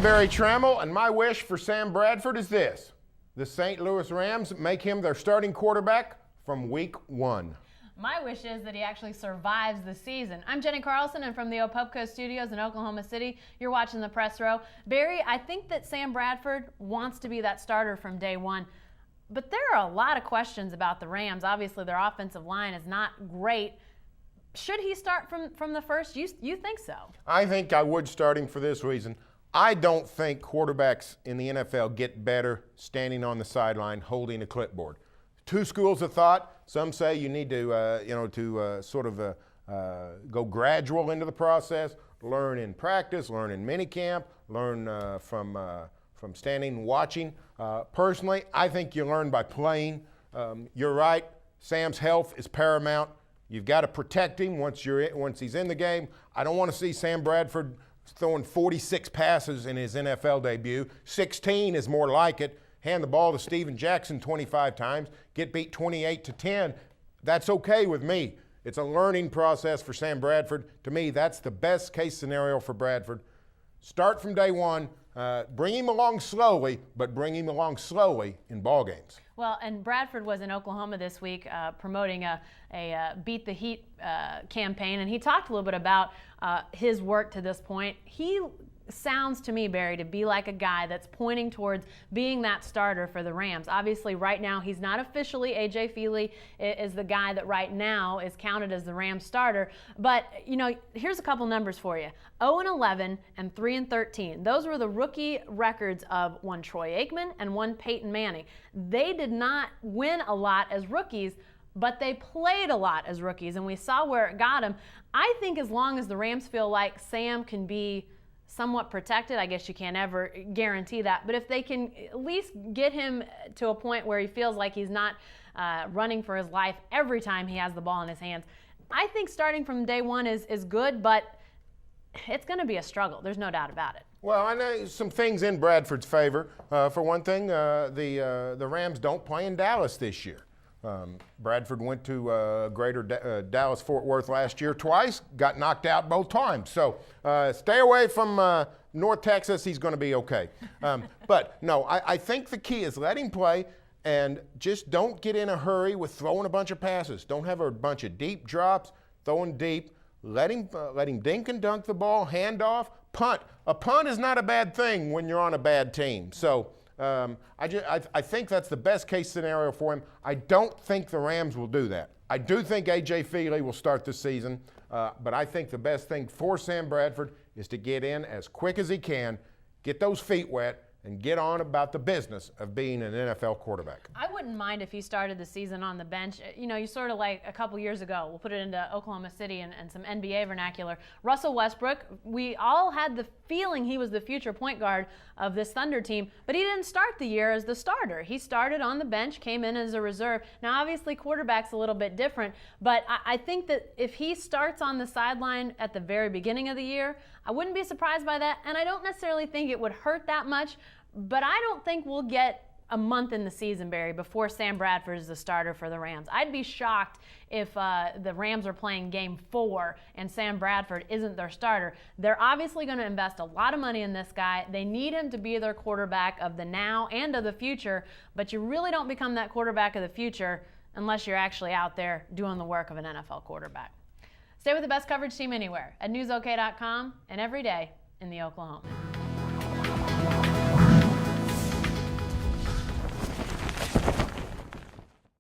Barry Tramel, and my wish for Sam Bradford is this. The St. Louis Rams make him their starting quarterback from week 1. My wish is that he actually survives the season. I'm Jenni Carlson, and from the Opupco Studios in Oklahoma City, you're watching the Press Row. Barry, I think that Sam Bradford wants to be that starter from day one. But there are a lot of questions about the Rams. Obviously, their offensive line is not great. Should he start from the first? You think so? I think I would, starting for this reason. I don't think quarterbacks in the NFL get better standing on the sideline holding a clipboard. Two schools of thought. Some say you need to, go gradual into the process, learn in practice, learn in minicamp, learn from standing and watching. Personally, I think you learn by playing. You're right. Sam's health is paramount. You've got to protect him once he's in the game. I don't want to see Sam Bradford throwing 46 passes in his NFL debut. 16 is more like it. Hand the ball to Steven Jackson 25 times, get beat 28-10. That's okay with me. It's a learning process for Sam Bradford. To me, that's the best case scenario for Bradford. Start from day one. Bring him along slowly, but bring him along slowly in ball games. Well, and Bradford was in Oklahoma this week promoting a Beat the Heat campaign, and he talked a little bit about his work to this point. He sounds to me, Barry, to be like a guy that's pointing towards being that starter for the Rams. Obviously, right now, he's not officially. A.J. Feely is the guy that right now is counted as the Rams starter. But, here's a couple numbers for you. 0-11 and 3-13. Those were the rookie records of one Troy Aikman and one Peyton Manning. They did not win a lot as rookies, but they played a lot as rookies, and we saw where it got them. I think as long as the Rams feel like Sam can be somewhat protected, I guess you can't ever guarantee that, but if they can at least get him to a point where he feels like he's not running for his life every time he has the ball in his hands, I think starting from day one is good, but it's going to be a struggle. There's no doubt about it. Well, I know some things in Bradford's favor. For one thing, the Rams don't play in Dallas this year. Bradford went to Greater Dallas-Fort Worth last year twice, got knocked out both times. So stay away from North Texas. He's going to be okay. But no, I think the key is let him play and just don't get in a hurry with throwing a bunch of passes. Don't have a bunch of deep drops, throwing deep. Let him dink and dunk the ball, hand off, punt. A punt is not a bad thing when you're on a bad team. So I think that's the best case scenario for him. I don't think the Rams will do that. I do think A.J. Feely will start the season, but I think the best thing for Sam Bradford is to get in as quick as he can, get those feet wet, and get on about the business of being an NFL quarterback. I wouldn't mind if he started the season on the bench. You sort of like a couple years ago, we'll put it into Oklahoma City and some NBA vernacular. Russell Westbrook, we all had the feeling he was the future point guard of this Thunder team, but he didn't start the year as the starter. He started on the bench, came in as a reserve. Now, obviously, quarterback's a little bit different, but I think that if he starts on the sideline at the very beginning of the year, I wouldn't be surprised by that, and I don't necessarily think it would hurt that much. But I don't think we'll get a month in the season, Barry, before Sam Bradford is the starter for the Rams. I'd be shocked if the Rams are playing Game 4 and Sam Bradford isn't their starter. They're obviously going to invest a lot of money in this guy. They need him to be their quarterback of the now and of the future, but you really don't become that quarterback of the future unless you're actually out there doing the work of an NFL quarterback. Stay with the best coverage team anywhere at newsok.com and every day in the Oklahoman.